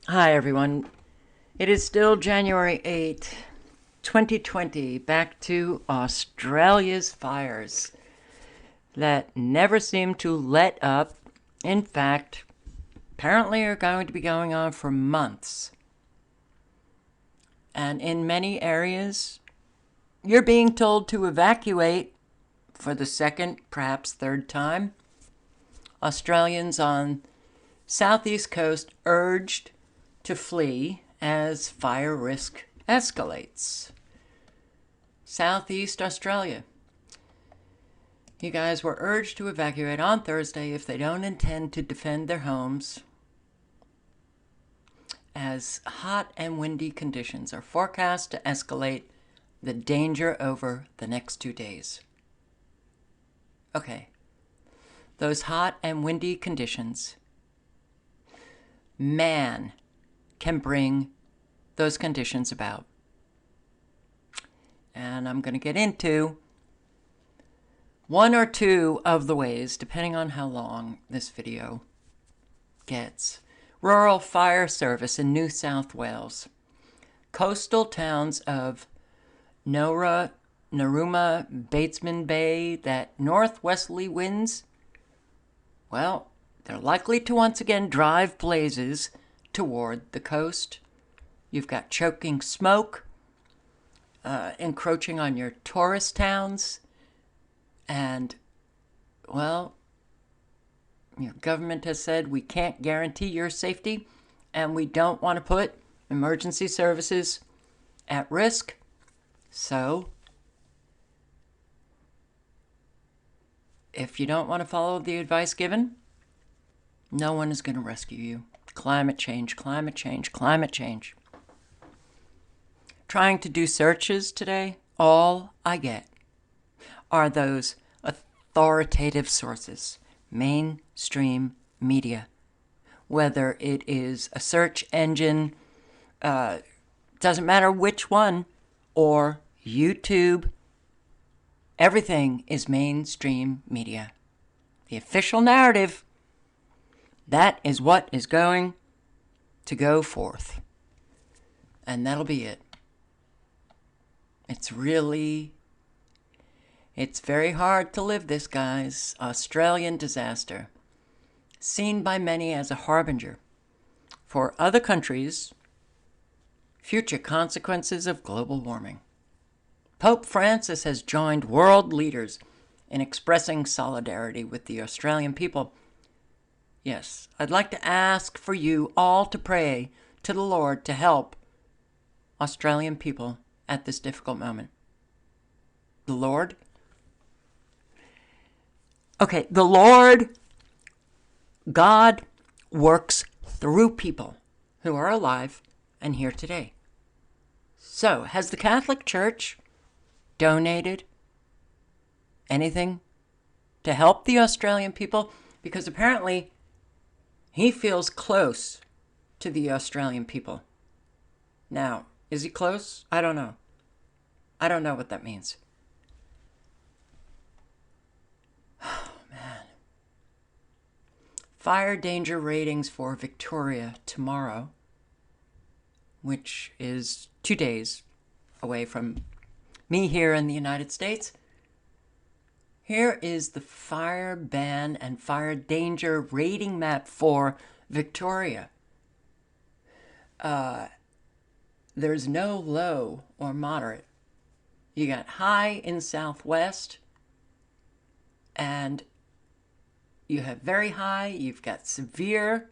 Hi, everyone. It is still January 8th, 2020, back to Australia's fires that never seem to let up. In fact, apparently are going to be going on for months. And in many areas, you're being told to evacuate for the second, perhaps third time. Australians on southeast coast urged to flee as fire risk escalates. Southeast Australia. You guys were urged to evacuate on Thursday if they don't intend to defend their homes, as hot and windy conditions are forecast to escalate the danger over the next 2 days. Okay, those hot and windy conditions, man can bring those conditions about. And I'm going to get into one or two of the ways, depending on how long this video gets. Rural fire service in New South Wales. Coastal towns of Narooma, Batesman Bay, that northwesterly winds, well, they're likely to once again drive blazes toward the coast. You've got choking smoke encroaching on your tourist towns. And, well, your government has said we can't guarantee your safety and we don't want to put emergency services at risk. So, if you don't want to follow the advice given, no one is going to rescue you. Climate change, climate change, climate change. Trying to do searches today, all I get are those authoritative sources, mainstream media. Whether it is a search engine, doesn't matter which one, or YouTube, everything is mainstream media. The official narrative, that is what is going to go forth. And that'll be it. It's very hard to live this, guys. Australian disaster. Seen by many as a harbinger for other countries' future consequences of global warming. Pope Francis has joined world leaders in expressing solidarity with the Australian people. Yes, I'd like to ask for you all to pray to the Lord to help Australian people at this difficult moment. The Lord? Okay, the Lord, God, works through people who are alive and here today. So, has the Catholic Church donated anything to help the Australian people? Because apparently he feels close to the Australian people. Now, is he close? I don't know. I don't know what that means. Oh, man. Fire danger ratings for Victoria tomorrow, which is 2 days away from me here in the United States. Here is the fire ban and fire danger rating map for Victoria. There's no low or moderate. You got high in southwest, and you have very high, you've got severe,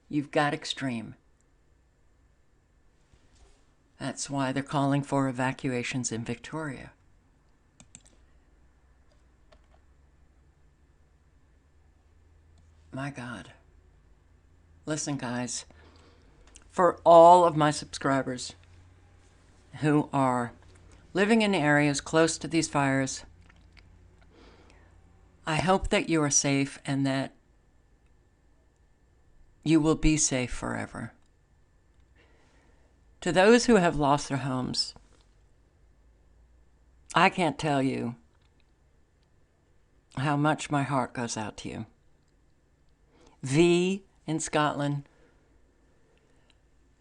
you've got extreme. That's why they're calling for evacuations in Victoria. My God. Listen, guys, for all of my subscribers who are living in areas close to these fires, I hope that you are safe and that you will be safe forever. To those who have lost their homes, I can't tell you how much my heart goes out to you. V in Scotland,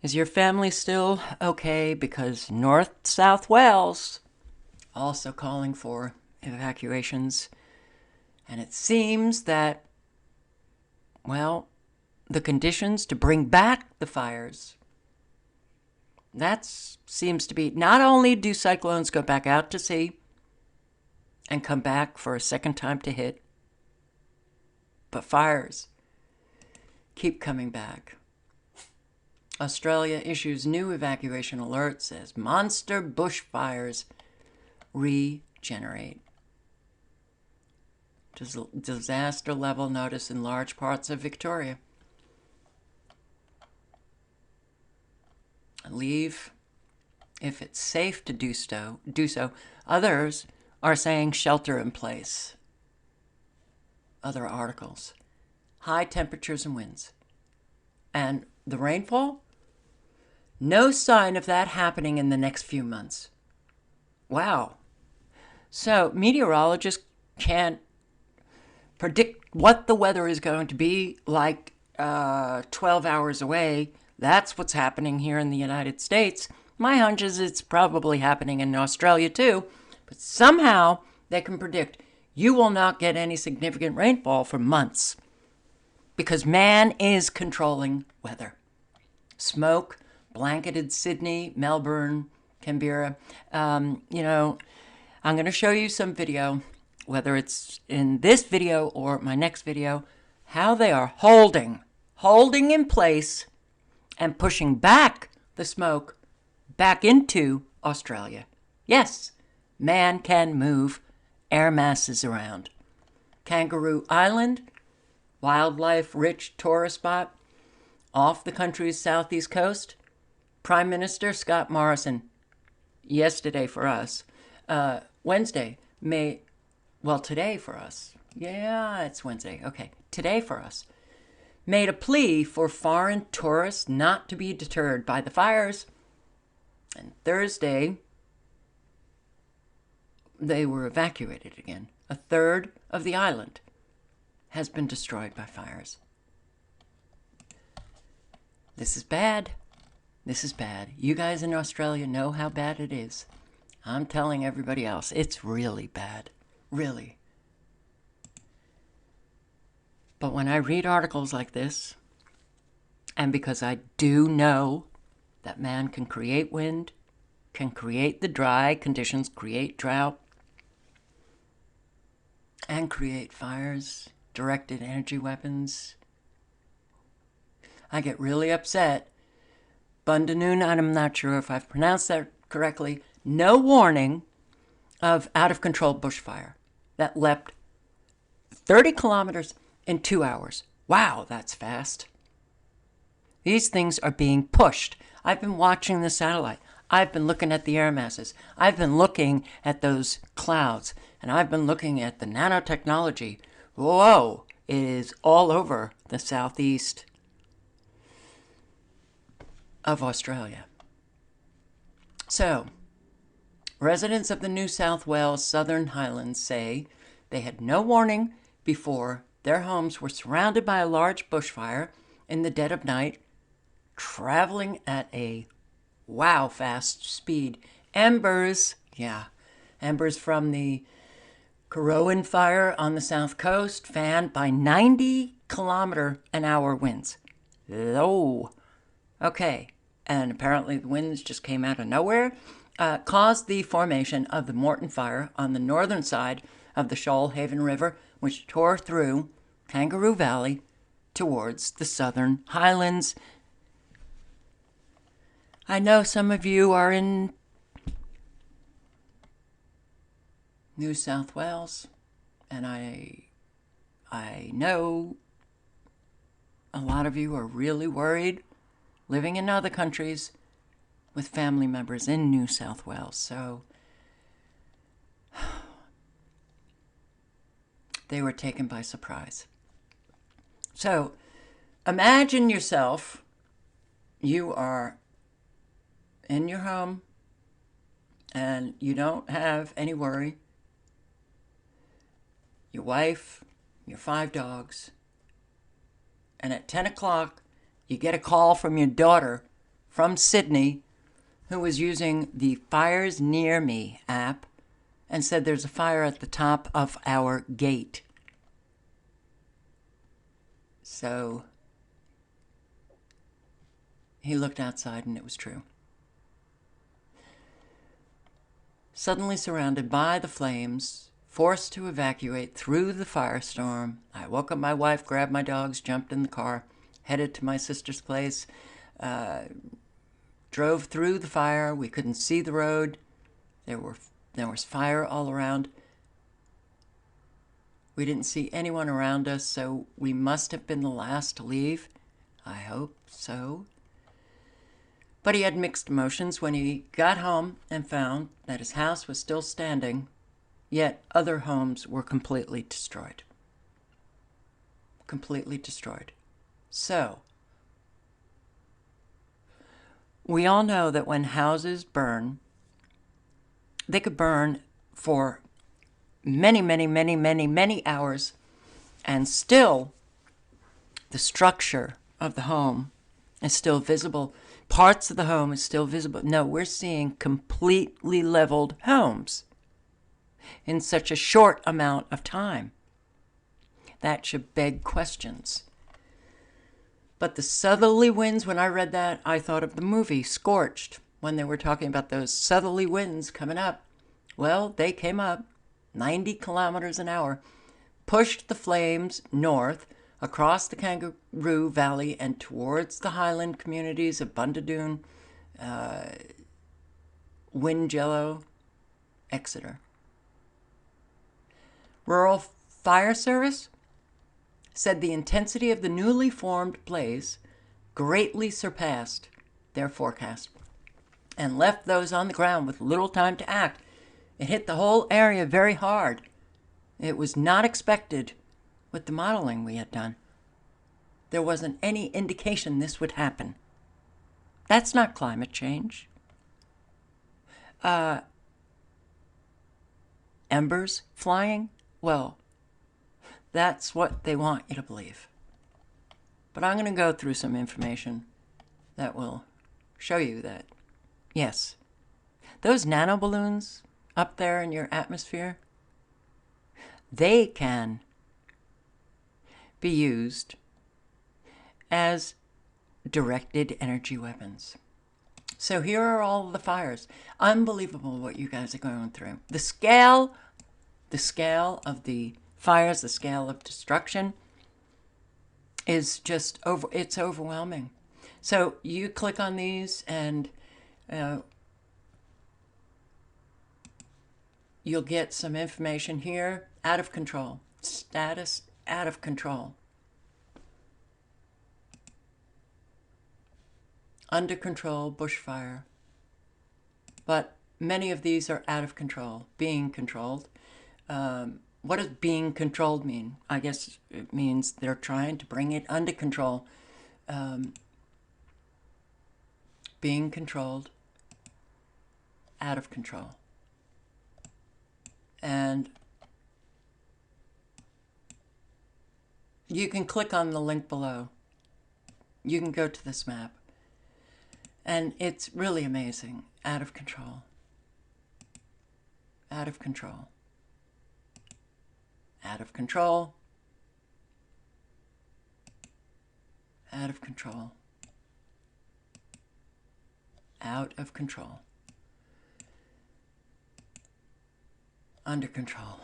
Is your family still okay? Because South Wales also calling for evacuations. And it seems that, well, the conditions to bring back the fires, that seems to be, not only do cyclones go back out to sea and come back for a second time to hit, but fires keep coming back. Australia issues new evacuation alerts as monster bushfires regenerate. Disaster level notice in large parts of Victoria. Leave if it's safe to do so. Others are saying shelter in place. Other articles. High temperatures and winds. And the rainfall? No sign of that happening in the next few months. Wow. So meteorologists can't predict what the weather is going to be like 12 hours away. That's what's happening here in the United States. My hunch is it's probably happening in Australia too. But somehow they can predict you will not get any significant rainfall for months because man is controlling weather. Smoke blanketed Sydney, Melbourne, Canberra. I'm going to show you some video, whether it's in this video or my next video, how they are holding in place and pushing back the smoke back into Australia. Yes, man can move air masses around. Kangaroo Island, wildlife-rich tourist spot off the country's southeast coast. Prime Minister Scott Morrison, yesterday for us, Wednesday, today for us. Yeah, it's Wednesday. Okay, today for us. Made a plea for foreign tourists not to be deterred by the fires. And Thursday, they were evacuated again. A third of the island has been destroyed by fires. This is bad. This is bad. You guys in Australia know how bad it is. I'm telling everybody else, it's really bad. Really. But when I read articles like this, and because I do know that man can create wind, can create the dry conditions, create drought, and create fires, directed energy weapons, I get really upset. Bundanoon, I'm not sure if I've pronounced that correctly, no warning of out-of-control bushfire that leapt 30 kilometers in 2 hours. Wow, that's fast. These things are being pushed. I've been watching the satellite. I've been looking at the air masses. I've been looking at those clouds. And I've been looking at the nanotechnology. Whoa, it is all over the southeast of Australia. So, residents of the New South Wales Southern Highlands say they had no warning before their homes were surrounded by a large bushfire in the dead of night, traveling at a fast speed. Embers from the Currowan fire on the south coast, fanned by 90-kilometer-an-hour winds. Low. Okay, and apparently the winds just came out of nowhere, caused the formation of the Moreton Fire on the northern side of the Shoalhaven River, which tore through Kangaroo Valley towards the Southern Highlands. I know some of you are in New South Wales, and I know a lot of you are really worried living in other countries with family members in New South Wales. So they were taken by surprise. So imagine yourself, you are in your home and you don't have any worry. Your wife, your 5 dogs, and at 10 o'clock you get a call from your daughter from Sydney who was using the Fires Near Me app and said there's a fire at the top of our gate. So he looked outside and it was true. Suddenly surrounded by the flames, forced to evacuate through the firestorm, I woke up my wife, grabbed my dogs, jumped in the car, headed to my sister's place, drove through the fire. We couldn't see the road. There was fire all around. We didn't see anyone around us, so we must have been the last to leave. I hope so. But he had mixed emotions when he got home and found that his house was still standing, yet other homes were completely destroyed. Completely destroyed. So, we all know that when houses burn, they could burn for many, many, many, many, many hours, and still the structure of the home is still visible. Parts of the home is still visible. No, we're seeing completely leveled homes in such a short amount of time. That should beg questions. But the southerly winds, when I read that, I thought of the movie Scorched, when they were talking about those southerly winds coming up. Well, they came up 90 kilometers an hour, pushed the flames north across the Kangaroo Valley and towards the highland communities of Bundadoon, Windjello, Exeter. Rural Fire Service said the intensity of the newly formed blaze greatly surpassed their forecast and left those on the ground with little time to act. It hit the whole area very hard. It was not expected with the modeling we had done. There wasn't any indication this would happen. That's not climate change. Embers flying? Well, that's what they want you to believe. But I'm going to go through some information that will show you that, yes, those nanoballoons up there in your atmosphere, they can be used as directed energy weapons. So here are all the fires. Unbelievable what you guys are going through. The scale of the fires, the scale of destruction is just it's overwhelming. So you click on these and you'll get some information here. Out of control. Status out of control. Under control, bushfire. But many of these are out of control, being controlled. What does being controlled mean? I guess it means they're trying to bring it under control. Being controlled, out of control. And you can click on the link below. You can go to this map. And it's really amazing. Out of control. Out of control. Out of control. Out of control. Out of control. Under control.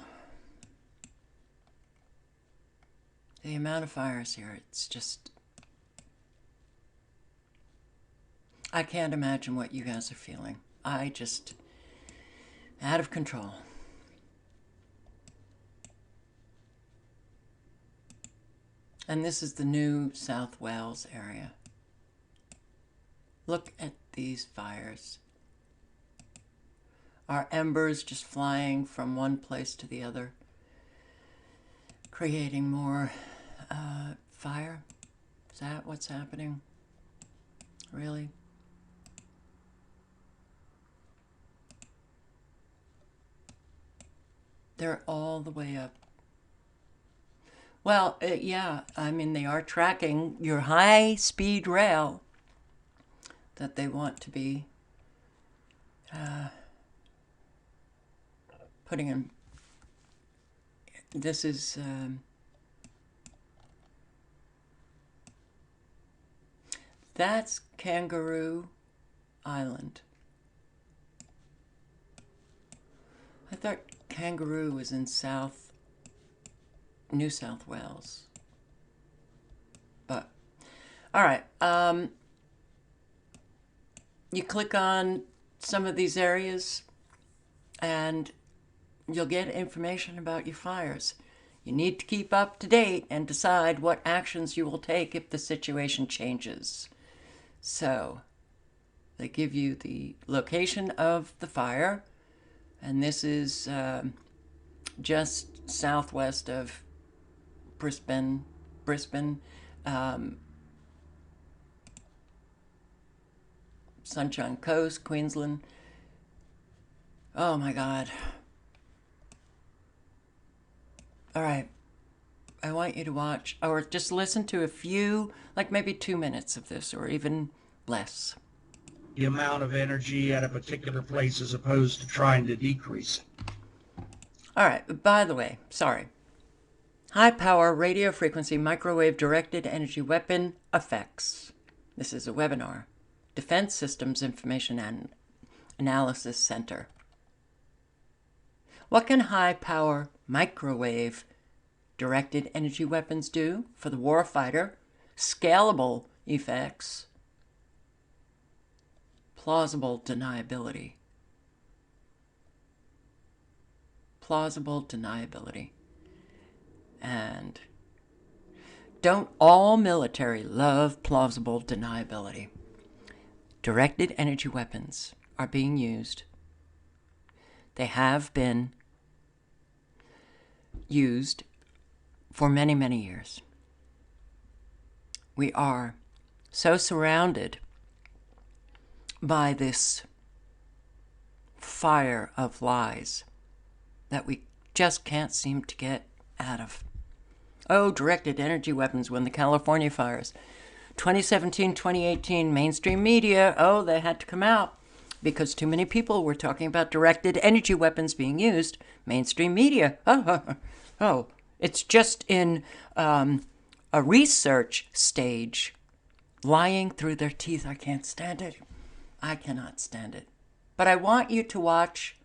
The amount of fires here, it's just... I can't imagine what you guys are feeling. Out of control. And this is the New South Wales area. Look at these fires. Our embers just flying from one place to the other, creating more fire. Is that what's happening? Really? They're all the way up. Well, yeah, I mean, they are tracking your high-speed rail. that they want to be putting in. This is that's Kangaroo Island. I thought Kangaroo was in New South Wales. But, all right. You click on some of these areas and you'll get information about your fires. You need to keep up to date and decide what actions you will take if the situation changes. So, they give you the location of the fire, and this is just southwest of Brisbane, Sunshine Coast, Queensland. Oh my God. All right. I want you to watch, or just listen to a few, like maybe 2 minutes of this, or even less. The amount of energy at a particular place as opposed to trying to decrease it. All right. By the way, sorry. High power radio frequency microwave directed energy weapon effects. This is a webinar. Defense Systems Information and Analysis Center. What can high power microwave directed energy weapons do for the warfighter? Scalable effects. Plausible deniability. Plausible deniability. And don't all military love plausible deniability? Directed energy weapons are being used. They have been used for many, many years. We are so surrounded by this fire of lies that we just can't seem to get out of. Oh, directed energy weapons when the California fires. 2017, 2018, mainstream media, oh, they had to come out because too many people were talking about directed energy weapons being used. Mainstream media, oh, it's just in a research stage, lying through their teeth. I can't stand it. I cannot stand it. But I want you to watch.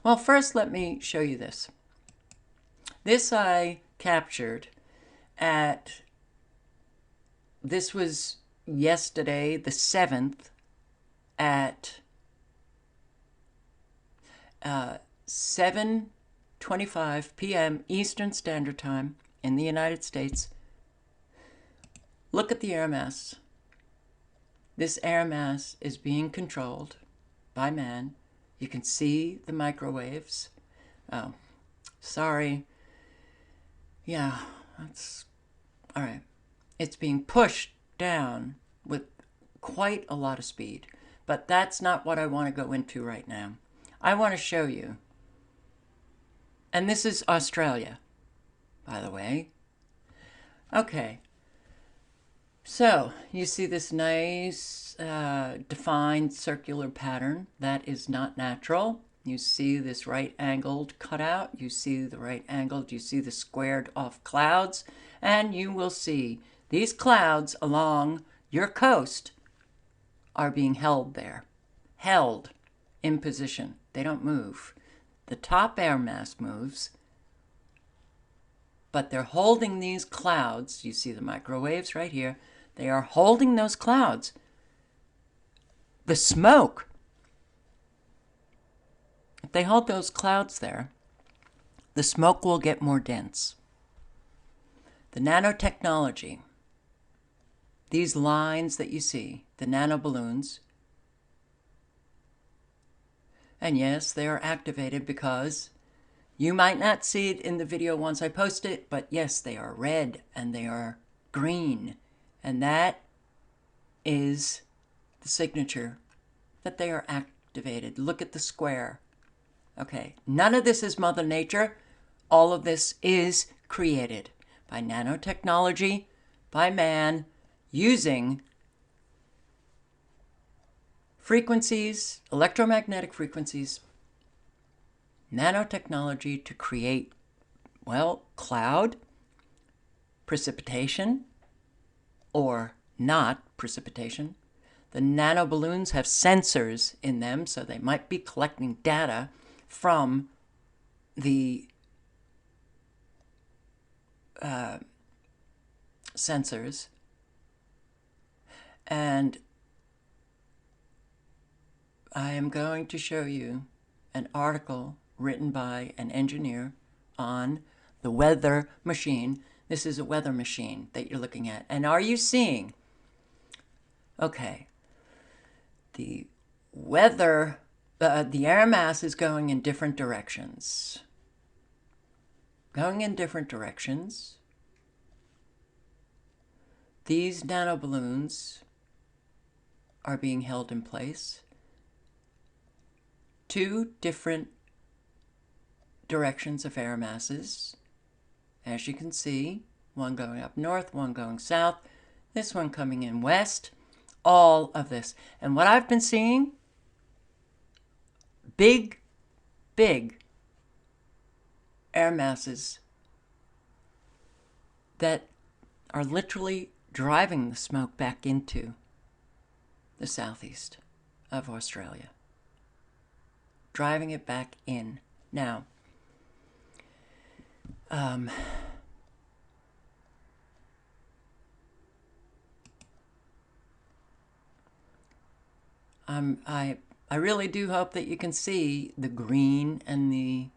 Well, first let me show you this. This I captured this was yesterday, the 7th, at 7:25 p.m. Eastern Standard Time in the United States. Look at the air mass. This air mass is being controlled by man. You can see the microwaves. Oh, sorry. Yeah, that's all right. It's being pushed down with quite a lot of speed, but that's not what I want to go into right now. I want to show you, and this is Australia, by the way. Okay, so you see this nice defined circular pattern that is not natural. You see this right-angled cutout. You see the right-angled. You see the squared-off clouds. And you will see these clouds along your coast are being held there. Held in position. They don't move. The top air mass moves. But they're holding these clouds. You see the microwaves right here. They are holding those clouds. The smoke, if they hold those clouds there, the smoke will get more dense. The nanotechnology, these lines that you see, the nanoballoons, and yes, they are activated because you might not see it in the video once I post it, but yes, they are red and they are green, and that is the signature that they are activated. Look at the square. Okay, none of this is Mother Nature. All of this is created by nanotechnology, by man, using frequencies, electromagnetic frequencies, nanotechnology to create, well, cloud, precipitation, or not precipitation. The nanoballoons have sensors in them, so they might be collecting data from the sensors. And I am going to show you an article written by an engineer on the weather machine. This is a weather machine that you're looking at. And are you seeing? Okay. The weather, the air mass is going in different directions. Going in different directions. These nanoballoons are being held in place. Two different directions of air masses. As you can see, one going up north, one going south, this one coming in west, all of this. And what I've been seeing, big air masses that are literally driving the smoke back into the southeast of Australia. Driving it back in. Now, I really do hope that you can see the green and the,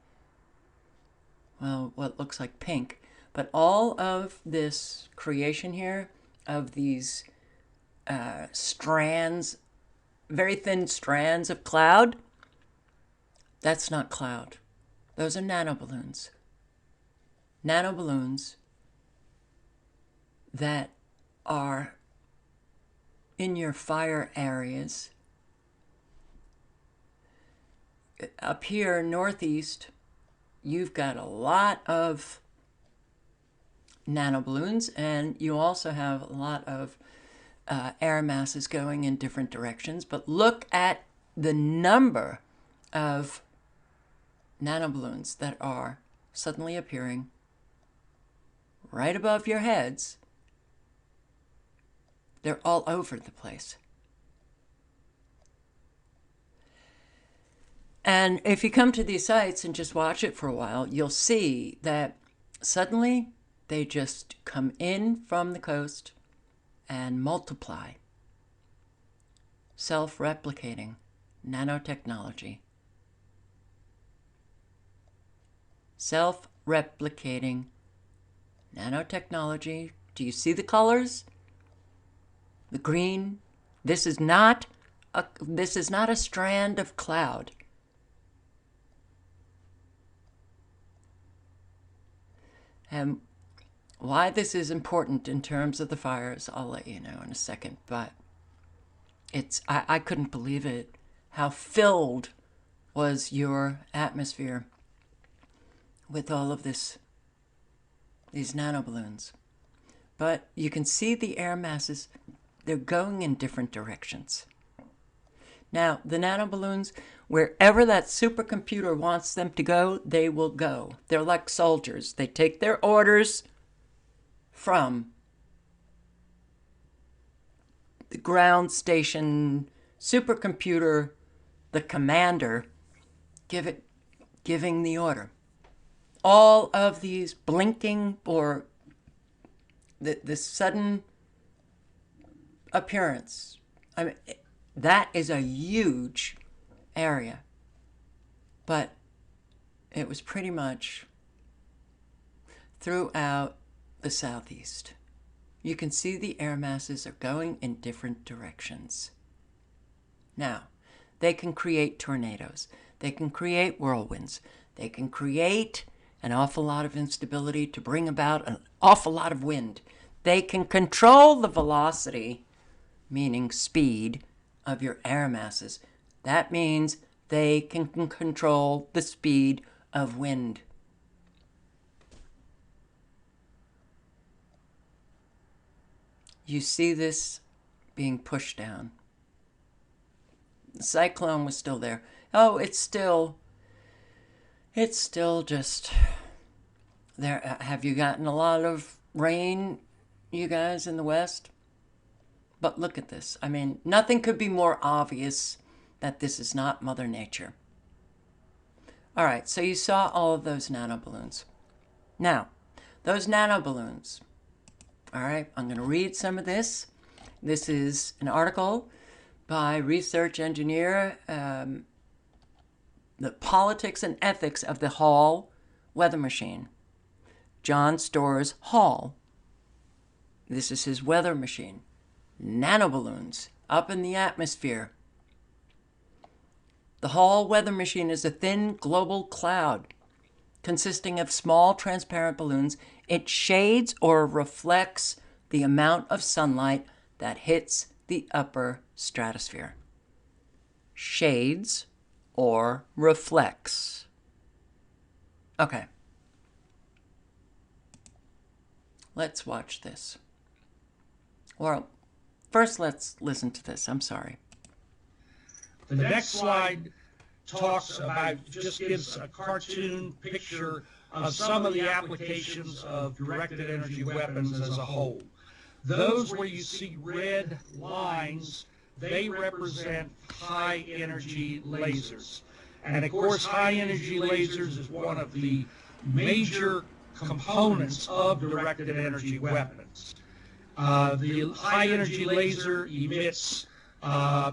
well, what looks like pink, but all of this creation here of these strands, very thin strands of cloud, that's not cloud. Those are nanoballoons. Nanoballoons that are in your fire areas. Up here, northeast, you've got a lot of nanoballoons, and you also have a lot of air masses going in different directions. But look at the number of nanoballoons that are suddenly appearing right above your heads. They're all over the place. And if you come to these sites and just watch it for a while, you'll see that suddenly they just come in from the coast and multiply. Self-replicating nanotechnology. Self-replicating nanotechnology. Do you see the colors? The green. This is not a strand of cloud. And why this is important in terms of the fires, I'll let you know in a second. But I couldn't believe it, how filled was your atmosphere with all of these nanoballoons. But you can see the air masses, they're going in different directions. Now, the nanoballoons, wherever that supercomputer wants them to go, they will go. They're like soldiers. They take their orders from the ground station supercomputer, the commander, giving the order. All of these blinking or the sudden appearance, I mean, that is a huge area, but it was pretty much throughout the southeast. You can see the air masses are going in different directions. Now, they can create tornadoes. They can create whirlwinds. They can create an awful lot of instability to bring about an awful lot of wind. They can control the velocity, meaning speed, of your air masses. That means they can control the speed of wind. You see this being pushed down. The cyclone was still there. Oh, it's still just there. Have you gotten a lot of rain, you guys in the West? But look at this. I mean, nothing could be more obvious that this is not Mother Nature. All right, so you saw all of those nanoballoons. Now, those nanoballoons, all right, I'm going to read some of this. This is an article by research engineer, The Politics and Ethics of the Hall Weather Machine. John Storrs Hall. This is his weather machine. Nanoballoons up in the atmosphere. The Hall weather machine is a thin global cloud consisting of small transparent balloons. It shades or reflects the amount of sunlight that hits the upper stratosphere. Shades or reflects. Okay. Let's watch this. Well, first let's listen to this. I'm sorry. The next slide talks about, just gives a cartoon picture of some of the applications of directed energy weapons as a whole. Those where you see red lines, they represent high energy lasers. And of course, high energy lasers is one of the major components of directed energy weapons. The high energy laser emits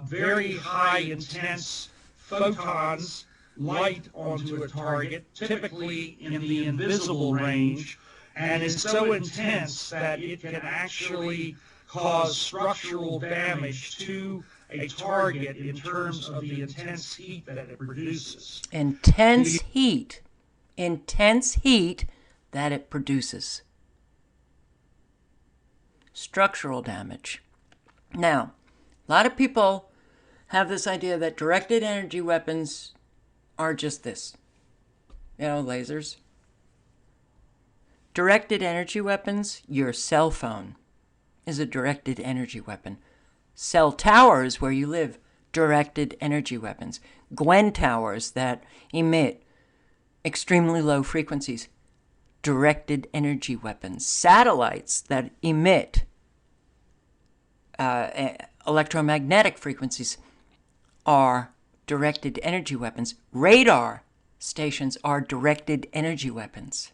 very high intense photons, light onto a target, typically in the invisible range, and is so intense that it can actually cause structural damage to a target in terms of the intense heat that it produces. Intense heat that it produces. Structural damage. Now, a lot of people have this idea that directed energy weapons are just this. You know, lasers. Directed energy weapons, your cell phone is a directed energy weapon. Cell towers where you live, directed energy weapons. Gwen towers that emit extremely low frequencies, directed energy weapons. Satellites that emit electromagnetic frequencies are directed energy weapons. Radar stations are directed energy weapons.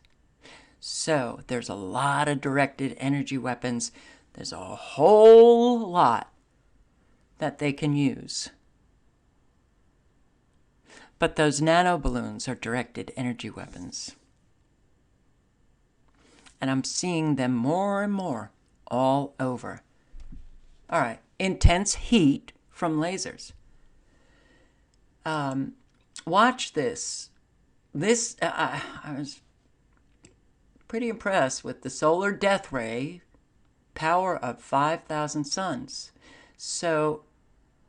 So there's a lot of directed energy weapons. There's a whole lot that they can use. But those nanoballoons are directed energy weapons. And I'm seeing them more and more all over. All right, intense heat from lasers. Watch this. I was pretty impressed with the solar death ray power of 5,000 suns. So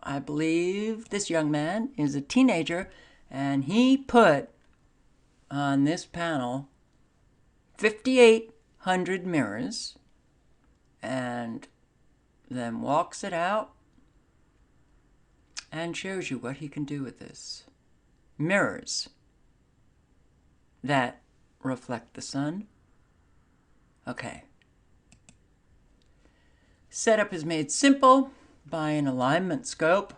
I believe this young man is a teenager, and he put on this panel 5,800 mirrors and then walks it out and shows you what he can do with this. Mirrors that reflect the sun. Okay. Setup is made simple by an alignment scope.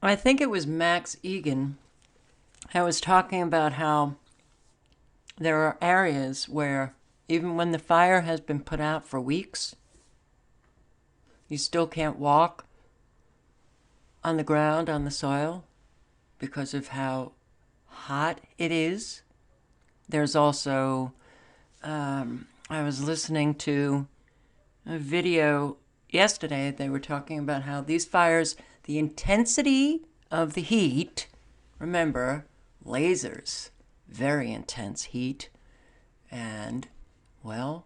I think it was Max Egan. I was talking about how there are areas where even when the fire has been put out for weeks, you still can't walk on the ground, on the soil, because of how hot it is. There's also, I was listening to a video yesterday. They were talking about how these fires, the intensity of the heat, remember, lasers, very intense heat, and, well,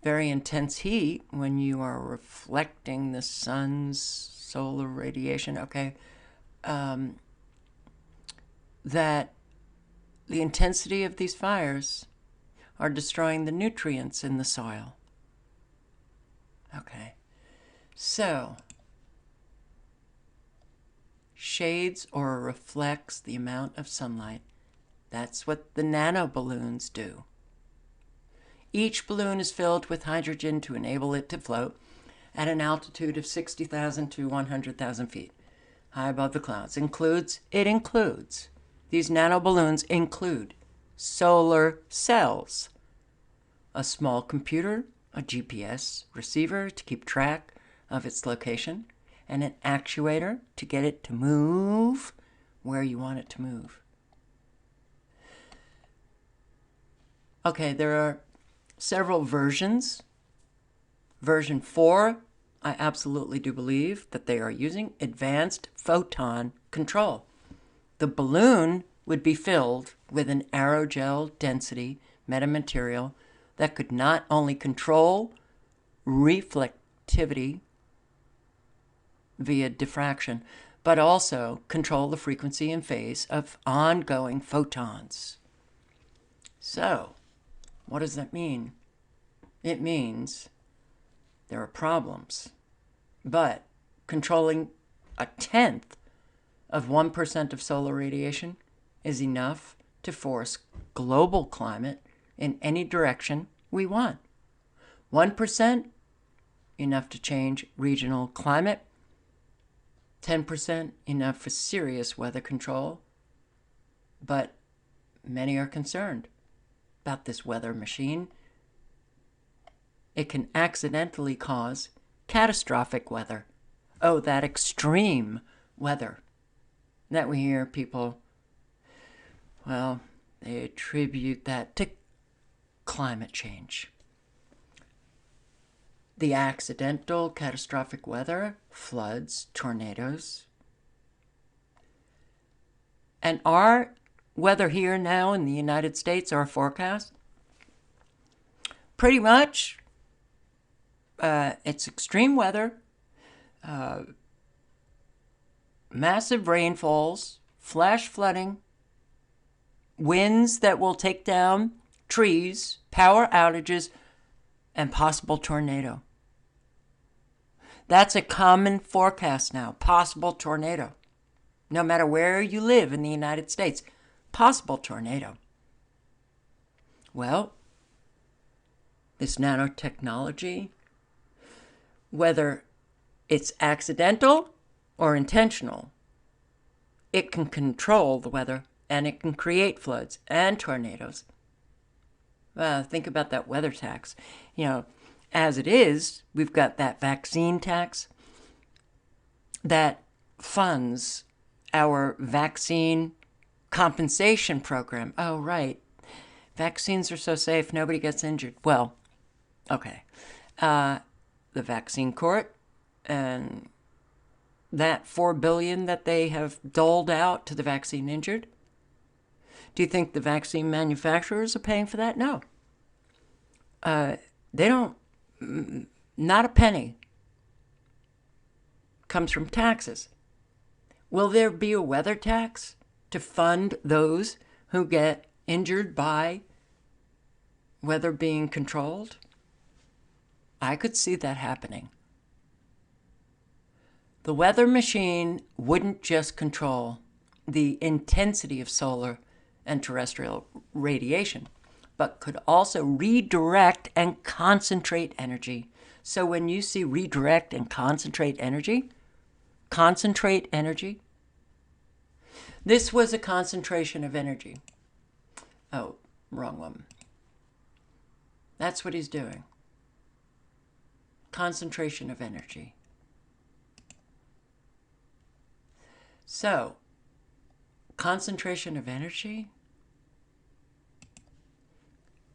very intense heat when you are reflecting the sun's solar radiation, okay, that the intensity of these fires are destroying the nutrients in the soil. Okay, so shades or reflects the amount of sunlight. That's what the nanoballoons do. Each balloon is filled with hydrogen to enable it to float at an altitude of 60,000 to 100,000 feet, high above the clouds. These nanoballoons include solar cells, a small computer, a GPS receiver to keep track of its location, and an actuator to get it to move where you want it to move. Okay, there are several versions. Version 4, I absolutely do believe that they are using advanced photon control. The balloon would be filled with an aerogel density metamaterial that could not only control reflectivity via diffraction, but also control the frequency and phase of ongoing photons. So, what does that mean? It means there are problems, but controlling 1/10 of 1% of solar radiation is enough to force global climate in any direction we want. 1% enough to change regional climate, 10% enough for serious weather control, but many are concerned about this weather machine. It can accidentally cause catastrophic weather. Oh, that extreme weather that we hear people, well, they attribute that to climate change. The accidental catastrophic weather, floods, tornadoes. And our weather here now in the United States, our forecast, pretty much it's extreme weather, massive rainfalls, flash flooding, winds that will take down trees, power outages, and possible tornado. That's a common forecast now, possible tornado. No matter where you live in the United States, possible tornado. Well, this nanotechnology, whether it's accidental or intentional, it can control the weather and it can create floods and tornadoes. Well, think about that weather tax. You know, as it is, we've got that vaccine tax that funds our vaccine compensation program. Oh, right. Vaccines are so safe, nobody gets injured. Well, okay. The vaccine court and that $4 billion that they have doled out to the vaccine injured. Do you think the vaccine manufacturers are paying for that? No. They don't. Not a penny comes from taxes. Will there be a weather tax to fund those who get injured by weather being controlled? I could see that happening. The weather machine wouldn't just control the intensity of solar and terrestrial radiation, but could also redirect and concentrate energy. So when you see redirect and concentrate energy, This was a concentration of energy. Oh, wrong one. That's what he's doing. Concentration of energy. So, concentration of energy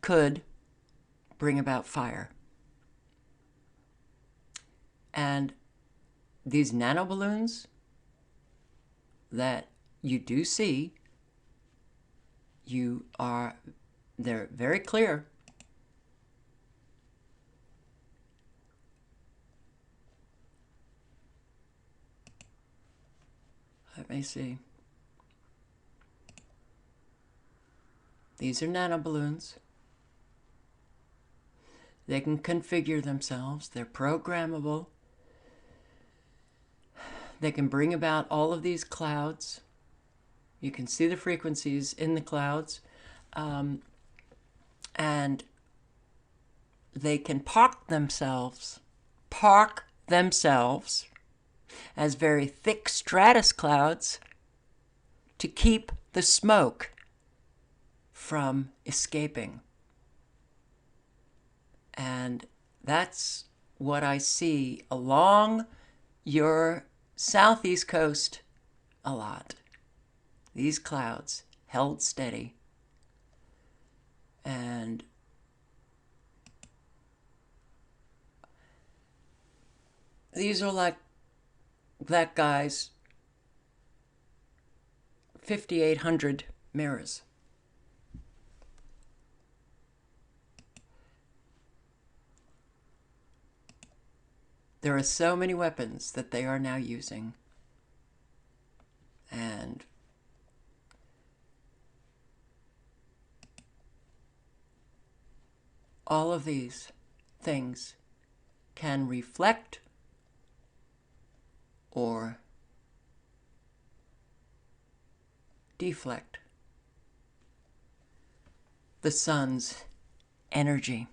could bring about fire. And these nanoballoons that you do see, they're very clear. Let me see. These are nanoballoons. They can configure themselves. They're programmable. They can bring about all of these clouds. You can see the frequencies in the clouds. And they can park themselves as very thick stratus clouds to keep the smoke from escaping. And that's what I see along your southeast coast a lot. These clouds held steady. And these are like that guy's 5,800 mirrors. There are so many weapons that they are now using. And all of these things can reflect or deflect the sun's energy.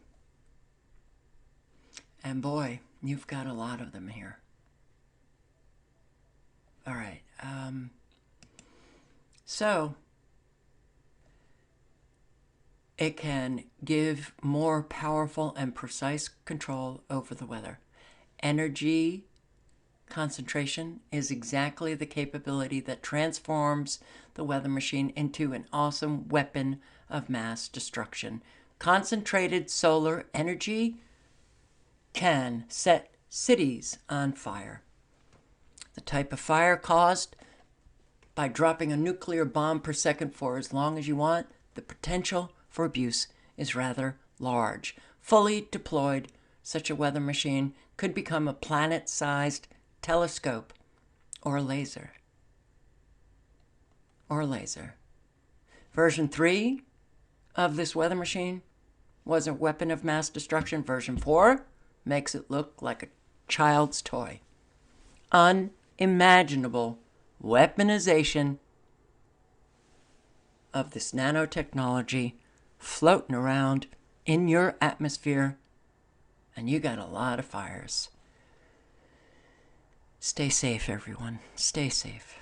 And boy, you've got a lot of them here. All right. So it can give more powerful and precise control over the weather. Energy concentration is exactly the capability that transforms the weather machine into an awesome weapon of mass destruction. Concentrated solar energy can set cities on fire. The type of fire caused by dropping a nuclear bomb per second for as long as you want, the potential for abuse is rather large. Fully deployed, such a weather machine could become a planet-sized telescope or laser. Version 3 of this weather machine was a weapon of mass destruction. Version 4 makes it look like a child's toy. Unimaginable weaponization of this nanotechnology floating around in your atmosphere, and you got a lot of fires. Stay safe, everyone. Stay safe.